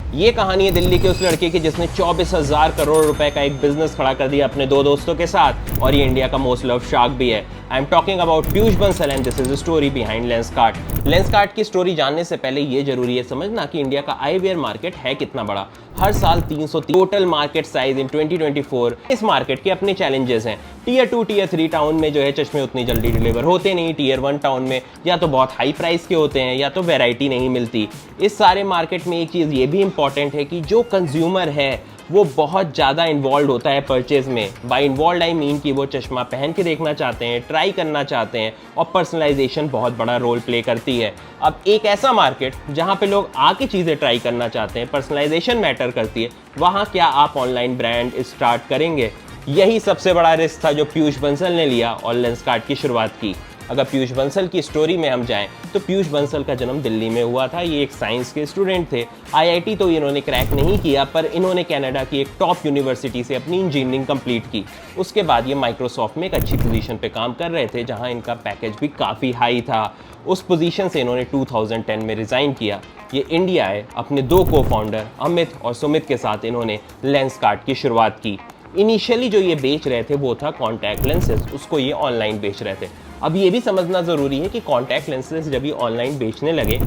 ये कहानी है दिल्ली के उस लड़के की जिसने 24,000 करोड़ रुपए का एक बिजनेस खड़ा कर दिया अपने दो दोस्तों के साथ, और ये इंडिया का मोस्ट लव शार्क भी है। I am talking about Piyush Bansal and this is the story behind Lenskart. Lenskart की स्टोरी जानने से पहले ये जरूरी है समझना कि इंडिया का आईवेयर मार्केट है कितना बड़ा। हर साल 300 टोटल मार्केट साइज इन 2024। इस मार्केट के अपने चैलेंजेस हैं। टियर 2 टियर 3 टाउन में जो है चश्मे उतनी जल्दी डिलीवर होते नहीं। टियर 1 टाउन में या तो बहुत हाई प्राइस के होते हैं या तो वैरायटी नहीं मिलती। इस सारे मार्केट में एक चीज़ ये भी इंपॉर्टेंट है कि जो कंज्यूमर है वो बहुत ज़्यादा इन्वॉल्व होता है परचेज में। बाय इन्वॉल्व आई मीन कि वो चश्मा पहन के देखना चाहते हैं, ट्राई करना चाहते हैं, और पर्सनलाइजेशन बहुत बड़ा रोल प्ले करती है। अब एक ऐसा मार्केट जहाँ पे लोग आके चीज़ें ट्राई करना चाहते हैं, पर्सनलाइजेशन मैटर करती है, वहाँ क्या आप ऑनलाइन ब्रांड स्टार्ट करेंगे? यही सबसे बड़ा रिस्क था जो पीयूष बंसल ने लिया और लेंसकार्ट की शुरुआत की। अगर पीयूष बंसल की स्टोरी में हम जाएं तो पीयूष बंसल का जन्म दिल्ली में हुआ था। ये एक साइंस के स्टूडेंट थे। आईआईटी तो इन्होंने क्रैक नहीं किया, पर इन्होंने कनाडा की एक टॉप यूनिवर्सिटी से अपनी इंजीनियरिंग कंप्लीट की। उसके बाद ये माइक्रोसॉफ्ट में एक अच्छी पोजीशन पे काम कर रहे थे, जहां इनका पैकेज भी काफ़ी हाई था। उस पोजीशन से इन्होंने 2010 में रिज़ाइन किया। ये इंडिया आए, अपने दो को फाउंडर अमित और सुमित के साथ इन्होंने लेंसकार्ट की शुरुआत की। इनिशियली जो ये बेच रहे थे वो था कॉन्टैक्ट लेंसेज, उसको ये ऑनलाइन बेच रहे थे। अब ये भी समझना ज़रूरी है कि कॉन्टैक्ट लेंसेज जब ये ऑनलाइन बेचने लगे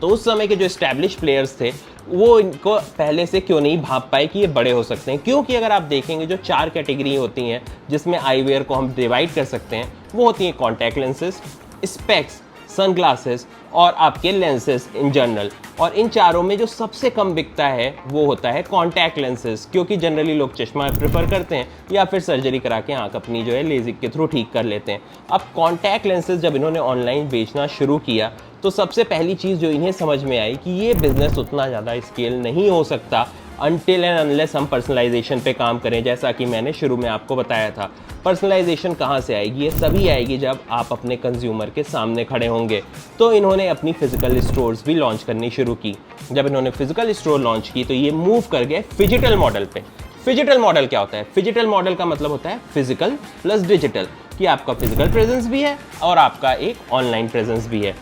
तो उस समय के जो एस्टैब्लिश प्लेयर्स थे वो इनको पहले से क्यों नहीं भाप पाए कि ये बड़े हो सकते हैं। क्योंकि अगर आप देखेंगे जो 4 कैटेगरी होती हैं जिसमें आईवेयर को हम डिवाइड कर सकते हैं, वो होती हैं कॉन्टैक्ट लेंसेज, स्पेक्स, सनग्लासेस और आपके लेंसेज इन जनरल। और इन चारों में जो सबसे कम बिकता है वो होता है कॉन्टैक्ट लेंसेज, क्योंकि जनरली लोग चश्मा प्रेफर करते हैं या फिर सर्जरी करा के आंख अपनी जो है लेजिक के थ्रू ठीक कर लेते हैं। अब कॉन्टैक्ट लेंसेज जब इन्होंने ऑनलाइन बेचना शुरू किया तो सबसे पहली चीज़ जो इन्हें समझ में आई कि ये बिज़नेस उतना ज़्यादा स्केल नहीं हो सकता अनटिल एंड अनलेस हम पर्सनलाइजेशन पे काम करें। जैसा कि मैंने शुरू में आपको बताया था, पर्सनलाइजेशन कहाँ से आएगी? ये तभी आएगी जब आप अपने कंज्यूमर के सामने खड़े होंगे। तो इन्होंने अपनी फिजिकल स्टोर्स भी लॉन्च करनी शुरू की। जब इन्होंने फिजिकल स्टोर लॉन्च की तो ये मूव कर गए फिजिटल मॉडल पे। फिजिटल मॉडल क्या होता है? फिजिटल मॉडल का मतलब होता है फिजिकल प्लस डिजिटल, कि आपका फिजिकल प्रेजेंस भी है और आपका एक ऑनलाइन प्रेजेंस भी है।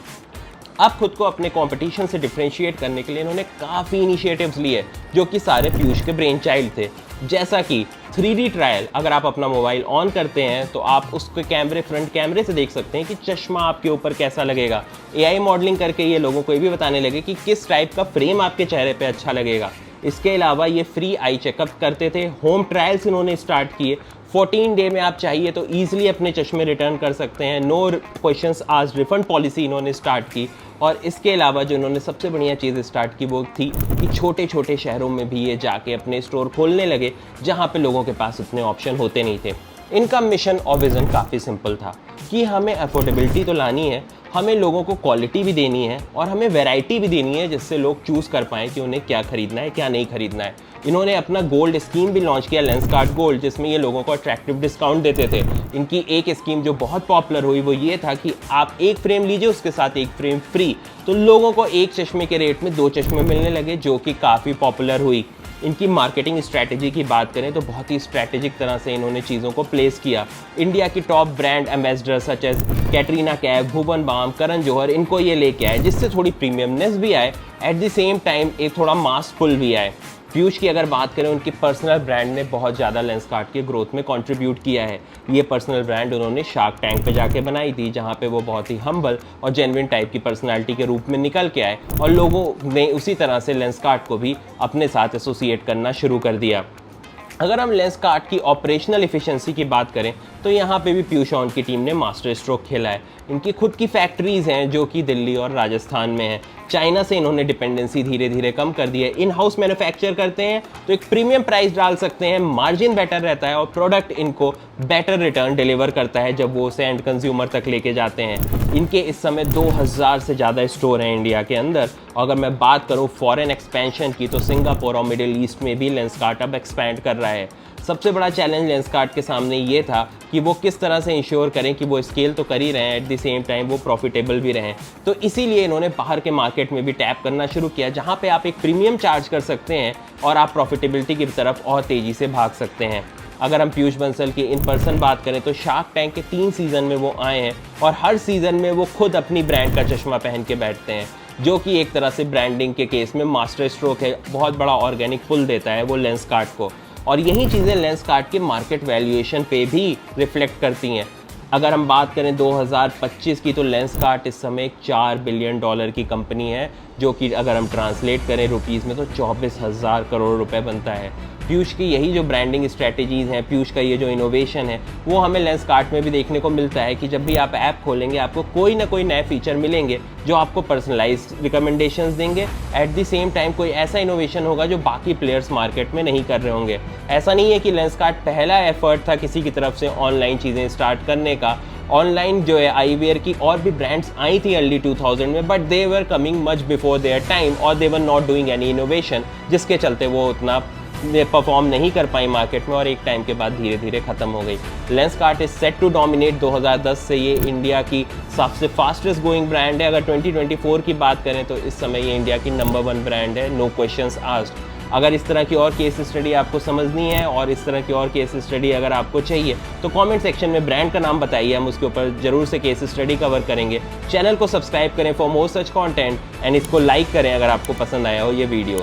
अब खुद को अपने कंपटीशन से डिफरेंशिएट करने के लिए इन्होंने काफ़ी इनिशिएटिव्स लिए जो कि सारे पीयूष के ब्रेन चाइल्ड थे। जैसा कि 3D ट्रायल, अगर आप अपना मोबाइल ऑन करते हैं तो आप उसके कैमरे, फ्रंट कैमरे से देख सकते हैं कि चश्मा आपके ऊपर कैसा लगेगा। AI मॉडलिंग करके ये लोगों को ये भी बताने लगे कि किस टाइप का फ्रेम आपके चेहरे पे अच्छा लगेगा। इसके अलावा ये फ्री आई चेकअप करते थे। होम ट्रायल्स इन्होंने स्टार्ट किए। 14 डे में आप चाहिए तो ईजिली अपने चश्मे रिटर्न कर सकते हैं। नो क्वेश्चंस आज रिफंड पॉलिसी इन्होंने स्टार्ट की। और इसके अलावा जो इन्होंने सबसे बढ़िया चीज़ स्टार्ट की वो थी कि छोटे छोटे शहरों में भी ये जाके अपने स्टोर खोलने लगे जहाँ पे लोगों के पास उतने ऑप्शन होते नहीं थे। इनका मिशन और विज़न काफ़ी सिंपल था कि हमें अफोर्डेबिलिटी तो लानी है, हमें लोगों को क्वालिटी भी देनी है और हमें वैरायटी भी देनी है जिससे लोग चूज़ कर पाएँ कि उन्हें क्या खरीदना है क्या नहीं खरीदना है। इन्होंने अपना गोल्ड स्कीम भी लॉन्च किया, लेंसकार्ट गोल्ड, जिसमें ये लोगों को अट्रैक्टिव डिस्काउंट देते थे। इनकी एक स्कीम जो बहुत पॉपुलर हुई वो ये था कि आप एक फ्रेम लीजिए उसके साथ एक फ्रेम फ्री। तो लोगों को एक चश्मे के रेट में 2 चश्मे मिलने लगे, जो कि काफ़ी पॉपुलर हुई। इनकी मार्केटिंग स्ट्रैटेजी की बात करें तो बहुत ही स्ट्रैटेजिक तरह से इन्होंने चीज़ों को प्लेस किया। इंडिया की top brand ambassador such as Katrina Kaif, Bhuvan Bam, Karan Johar, इनको ये लेके आए जिससे थोड़ी प्रीमियमनेस भी आए, एट द सेम टाइम एक थोड़ा मास पुल भी आए। पीयूष की अगर बात करें, उनकी पर्सनल ब्रांड ने बहुत ज़्यादा लेंसकार्ट के ग्रोथ में कंट्रीब्यूट किया है। ये पर्सनल ब्रांड उन्होंने शार्क टैंक पे जाके बनाई थी, जहाँ पे वो बहुत ही हम्बल और जेन्युइन टाइप की पर्सनालिटी के रूप में निकल के आए और लोगों ने उसी तरह से लेंसकार्ट को भी अपने साथ एसोसिएट करना शुरू कर दिया। अगर हम लेंसकार्ट की ऑपरेशनल एफिशिएंसी की बात करें तो यहाँ पे भी पीयूष और उनकी टीम ने मास्टर स्ट्रोक खेला है। इनकी खुद की फैक्ट्रीज़ हैं जो कि दिल्ली और राजस्थान में हैं। चाइना से इन्होंने डिपेंडेंसी धीरे धीरे कम कर दी है। इन हाउस मैन्युफैक्चर करते हैं तो एक प्रीमियम प्राइस डाल सकते हैं, मार्जिन बेटर रहता है और प्रोडक्ट इनको बेटर रिटर्न डिलीवर करता है जब वो उसे एंड कंज्यूमर तक लेके जाते हैं। इनके इस समय 2000 से ज़्यादा स्टोर हैं इंडिया के अंदर। अगर मैं बात करूँ फॉरेन एक्सपेंशन की तो सिंगापुर और मिडिल ईस्ट में भी लेंसकार्ट अब एक्सपैंड कर रहा है। सबसे बड़ा चैलेंज लेंसकार्ट के सामने ये था कि वो किस तरह से इंश्योर करें कि वो स्केल तो कर ही रहे हैं, एट द सेम टाइम वो प्रॉफिटेबल भी रहें। तो इसीलिए इन्होंने बाहर के मार्केट में भी टैप करना शुरू किया, जहाँ पे आप एक प्रीमियम चार्ज कर सकते हैं और आप प्रॉफिटेबिलिटी की तरफ और तेज़ी से भाग सकते हैं। अगर हम पीयूष बंसल की इन पर्सन बात करें तो शार्क टैंक के 3 सीज़न में वो आए हैं और हर सीज़न में वो खुद अपनी ब्रांड का चश्मा पहन के बैठते हैं। जो कि एक तरह से ब्रांडिंग के केस में मास्टर स्ट्रोक है, बहुत बड़ा ऑर्गेनिक पुल देता है वो लेंसकार्ट को। और यही चीज़ें लेंसकार्ट के मार्केट वैल्यूएशन पे भी रिफ्लेक्ट करती हैं। अगर हम बात करें 2025 की, तो लेंसकार्ट इस समय एक $4 बिलियन की कंपनी है, जो कि अगर हम ट्रांसलेट करें रुपीज़ में तो 24,000 करोड़ रुपए बनता है। पीयूष की यही जो ब्रांडिंग स्ट्रैटेजीज़ हैं, पीयूष का ये जो इनोवेशन है, वो हमें लेंसकार्ट में भी देखने को मिलता है कि जब भी आप ऐप खोलेंगे आपको कोई ना कोई नए फीचर मिलेंगे जो आपको पर्सनलाइज्ड रिकमेंडेशंस देंगे। एट द सेम टाइम कोई ऐसा इनोवेशन होगा जो बाकी प्लेयर्स मार्केट में नहीं कर रहे होंगे। ऐसा नहीं है कि लेंसकार्ट पहला एफर्ट था किसी की तरफ से ऑनलाइन चीज़ें स्टार्ट करने का। ऑनलाइन जो है आईवेयर की और भी ब्रांड्स आई थी अर्ली 2000 में, but they were coming much before their time और they were not doing any innovation, जिसके चलते वो उतना परफॉर्म नहीं कर पाई मार्केट में और एक टाइम के बाद धीरे धीरे खत्म हो गई। Lenskart is set to dominate. 2010 से ये इंडिया की सबसे फास्टेस्ट गोइंग ब्रांड है। अगर 2024 की बात करें तो इस समय ये इंडिया की नंबर 1 ब्रांड है, नो क्वेश्चंस आस्क्ड। अगर इस तरह की और केस स्टडी आपको समझनी है और इस तरह की और केस स्टडी अगर आपको चाहिए तो कमेंट सेक्शन में ब्रांड का नाम बताइए, हम उसके ऊपर जरूर से केस स्टडी कवर करेंगे। चैनल को सब्सक्राइब करें for more such content and इसको लाइक करें अगर आपको पसंद आया हो ये वीडियो।